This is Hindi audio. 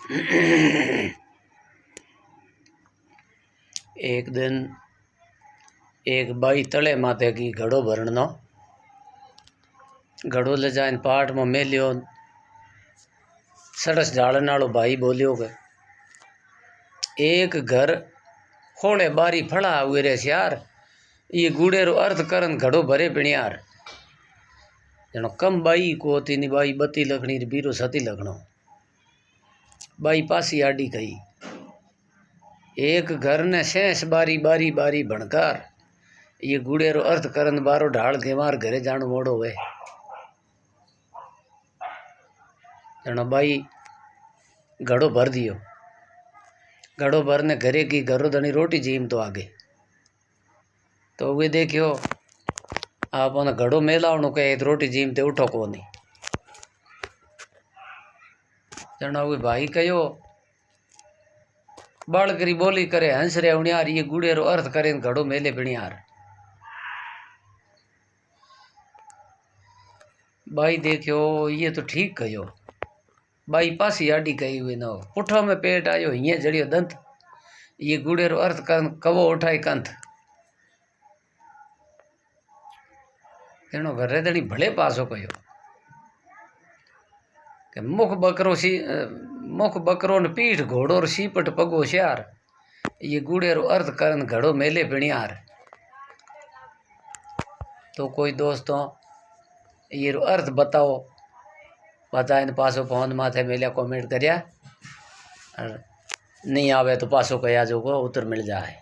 एक दिन एक बाई तले माथे की घड़ो भरणनो घड़ो ले जाइन पाठ में मेलियो। सड़स जालन वालो भाई बोलियो के एक घर खोले बारी फड़ा हुए रे यार, ये गुड़े रो अर्थ करन घड़ो भरे पिणियार। जनो कम बाई को तीनी बाई बत्ती लखनी बीरो सती लखनो। बाई पासी आडी कही एक घर ने शेष बारी बारी बारी भणकार, ये गुड़े रो अर्थ करन बारो ढाल के मार घरे जानो मोड़ो हुए। जनो बाई घड़ो भर दियो। घड़ो भरने घरे की घरो धनी रोटी जीम तो आगे तो वे देखियो आप घड़ो मेलावणो कहे रोटी जीम ते उठो को नहीं। जना वे भाई कहो बालकरी बोली करे हंस रे उनियार, ये गुड़े रो अर्थ करे घड़ो मेले पिणियार। बाई देखियो ये तो ठीक कहो। बाई पासी आडी कही हुई न पुठो में पेट आयो हिये जड़ियो दंत, ये गुड़े रो अर्थ कर कवो उठाई कंथ। तेनो घरे दड़ी भले पासो कहो कि मुख बकरो न पीठ घोड़ो र सीपट पगो श्यार, ये गुड़े रो अर्थ करन घड़ो मेले पिणियार। तो कोई दोस्तों ये रो अर्थ बताओ, बताइन पासो फोन माथे मेलिया कमेंट करिया, नहीं आवे तो पासो कया जो को उत्तर मिल जाए।